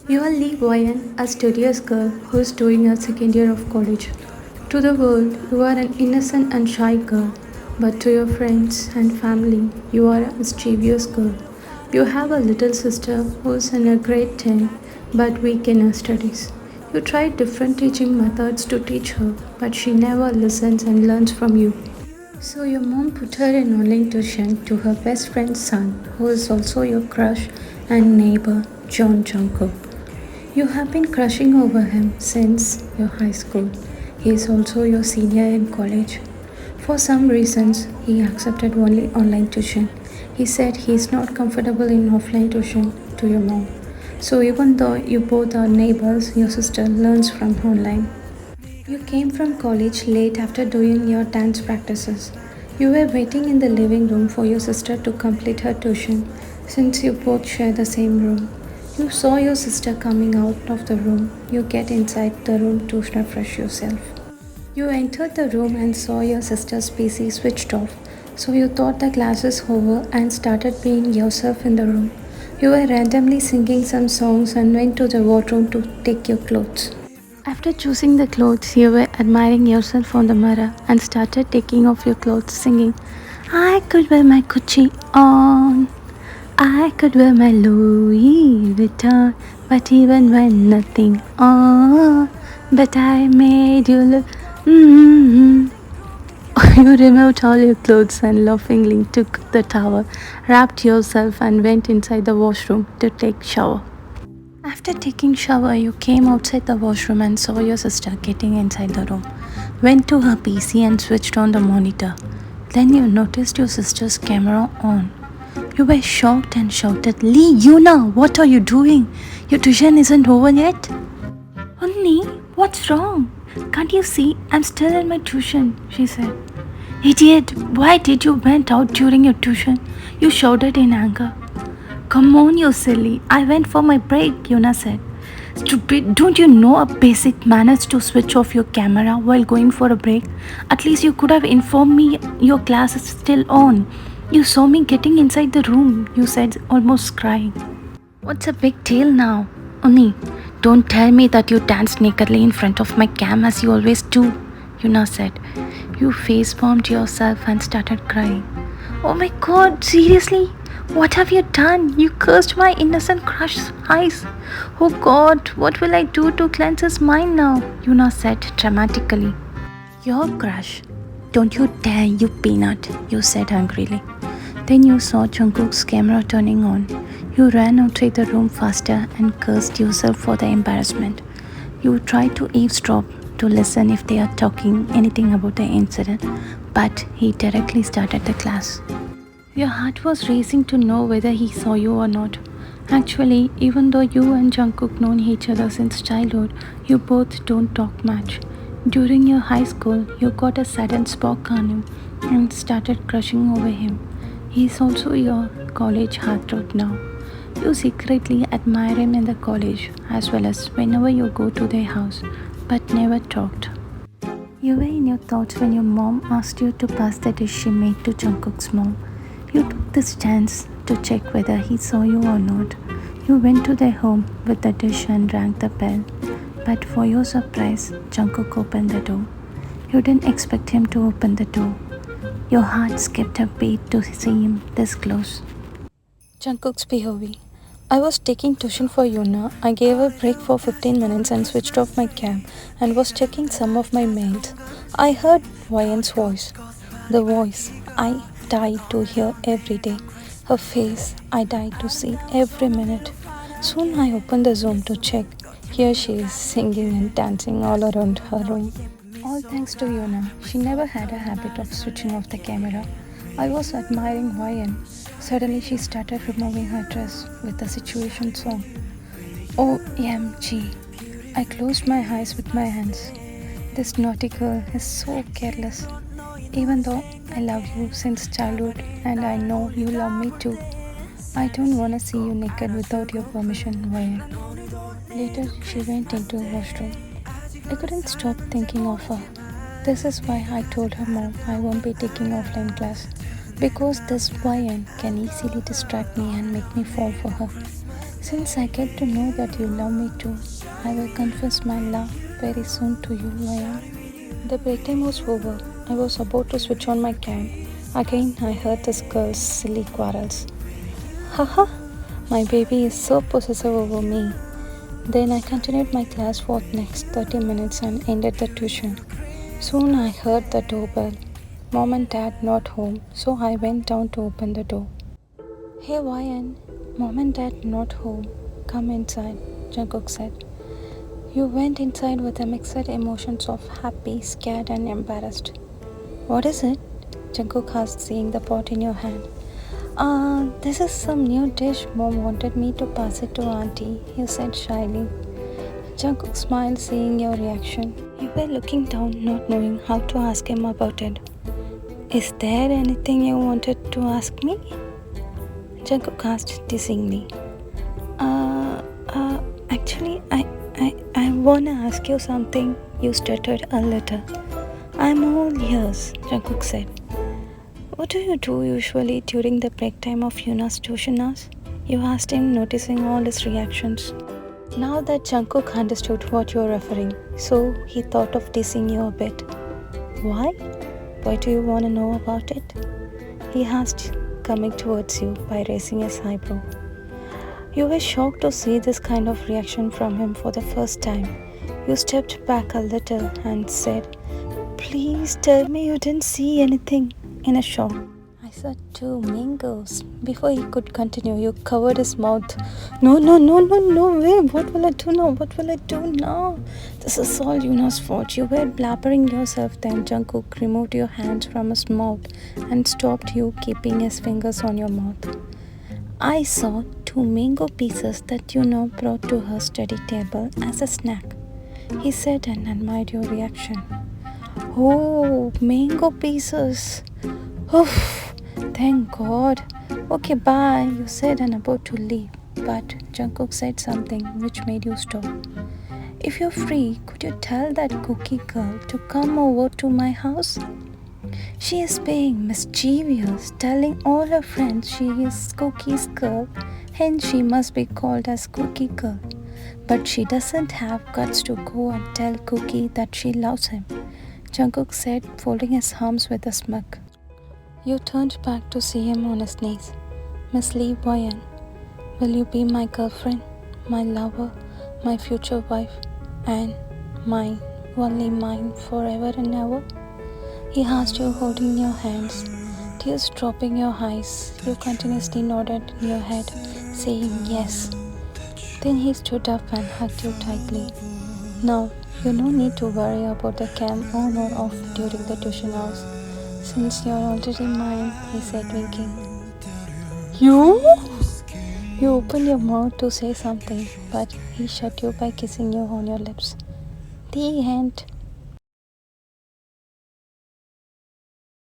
You are Lee Boyan, a studious girl who is doing her second year of college. To the world, you are an innocent and shy girl, but to your friends and family, you are a mischievous girl. You have a little sister who is in a grade 10 but weak in her studies. You tried different teaching methods to teach her, but she never listens and learns from you. So your mom put her in online tuition to her best friend's son, who is also your crush and neighbor, John Jungkook. You have been crushing over him since your high school. He is also your senior in college. For some reasons, he accepted only online tuition. He said he is not comfortable in offline tuition to your mom. So even though you both are neighbors, your sister learns from online. You came from college late after doing your dance practices. You were waiting in the living room for your sister to complete her tuition since you both share the same room. You saw your sister coming out of the room. You get inside the room to refresh yourself. You entered the room and saw your sister's PC switched off. So you thought the class is over and started being yourself in the room. You were randomly singing some songs and went to the wardrobe to take your clothes. After choosing the clothes, you were admiring yourself on the mirror and started taking off your clothes, singing, I could wear my Gucci on. I could wear my Louis Vuitton, but even when nothing on. But I made you look. Mm-hmm. You removed all your clothes and laughingly took the towel, wrapped yourself, and went inside the washroom to take shower. After taking shower, you came outside the washroom and saw your sister getting inside the room. Went to her PC and switched on the monitor. Then you noticed your sister's camera on. You were shocked and shouted, Lee, Yuna, what are you doing? Your tuition isn't over yet? Onni, what's wrong? Can't you see? I'm still in my tuition, she said. Idiot, why did you went out during your tuition? You shouted in anger. Come on, you silly. I went for my break, Yuna said. Stupid, don't you know a basic manners to switch off your camera while going for a break? At least you could have informed me your class is still on. You saw me getting inside the room, you said, almost crying. What's a big deal now? Onni, don't tell me that you danced nakedly in front of my cam as you always do, Yuna said. You face-palmed yourself and started crying. Oh my god, seriously? What have you done? You cursed my innocent crush's eyes. Oh god, what will I do to cleanse his mind now? Yuna said dramatically. Your crush? Don't you dare, you peanut, you said angrily. Then you saw Jungkook's camera turning on. You ran outside the room faster and cursed yourself for the embarrassment. You tried to eavesdrop to listen if they are talking anything about the incident, but he directly started the class. Your heart was racing to know whether he saw you or not. Actually, even though you and Jungkook known each other since childhood, you both don't talk much. During your high school, you got a sudden spark on him and started crushing over him. He is also your college heartthrob now. You secretly admire him in the college as well as whenever you go to their house, but never talked. You were in your thoughts when your mom asked you to pass the dish she made to Jungkook's mom. You took this chance to check whether he saw you or not. You went to their home with the dish and rang the bell. But for your surprise, Jungkook opened the door. You didn't expect him to open the door. Your heart skipped a beat to see him this close. Jungkook's POV. I was taking tuition for Yuna. I gave a break for 15 minutes and switched off my cam and was checking some of my mails. I heard Ryan's voice. The voice I died to hear every day. Her face I died to see every minute. Soon I opened the Zoom to check. Here she is singing and dancing all around her room. All thanks to Yuna. She never had a habit of switching off the camera. I was admiring Ryan. Suddenly she started removing her dress with the situation song. OMG. I closed my eyes with my hands. This naughty girl is so careless. Even though I love you since childhood and I know you love me too, I don't want to see you naked without your permission, Ryan. Later, she went into the washroom. I couldn't stop thinking of her. This is why I told her mom I won't be taking offline class, because this Ryan can easily distract me and make me fall for her. Since I get to know that you love me too, I will confess my love very soon to you, Ryan. The break time was over. I was about to switch on my cam. Again, I heard this girl's silly quarrels. Haha, my baby is so possessive over me. Then I continued my class for the next 30 minutes and ended the tuition. Soon I heard the doorbell. Mom and dad not home, so I went down to open the door. Hey Ryan, Mom and dad not home. Come inside, Jungkook said. You went inside with a mixed emotions of happy, scared and embarrassed. What is it? Jungkook asked, seeing the pot in your hand. This is some new dish. Mom wanted me to pass it to Auntie, you said shyly. Jungkook smiled, seeing your reaction. You were looking down, not knowing how to ask him about it. Is there anything you wanted to ask me? Jungkook asked teasingly. Actually, I wanna ask you something. You stuttered a little. I'm all ears, Jungkook said. What do you do usually during the break time of Yuna's tuition hours? You asked him, noticing all his reactions. Now that Jungkook understood what you were referring, so he thought of teasing you a bit. Why? Why do you want to know about it? He asked, coming towards you by raising his eyebrow. You were shocked to see this kind of reaction from him for the first time. You stepped back a little and said, Please tell me you didn't see anything, in a shock. I said 2 mangoes. Before he could continue, you covered his mouth. No way. What will I do now? This is all Yuna's fault. You were blabbering yourself. Then Jungkook removed your hands from his mouth and stopped you, keeping his fingers on your mouth. I saw 2 mango pieces that Yuna brought to her study table as a snack. He said and admired your reaction. Oh, mango pieces. Oof, thank God. Okay, bye, you said and about to leave. But Jungkook said something which made you stop. If you're free, could you tell that cookie girl to come over to my house? She is being mischievous, telling all her friends she is Cookie's girl, hence she must be called as Cookie Girl. But she doesn't have guts to go and tell Cookie that she loves him, Jungkook said, folding his arms with a smirk. You turned back to see him on his knees. Miss Lee Boyan, will you be my girlfriend, my lover, my future wife, and mine, only mine, forever and ever? He asked you, holding your hands, tears dropping your eyes. You continuously nodded in your head, saying yes. Then he stood up and hugged you tightly. Now, you no need to worry about the cam on or off during the tuition hours, since you're already mine, he said, winking. You? You opened your mouth to say something, but he shut you by kissing you on your lips. The end.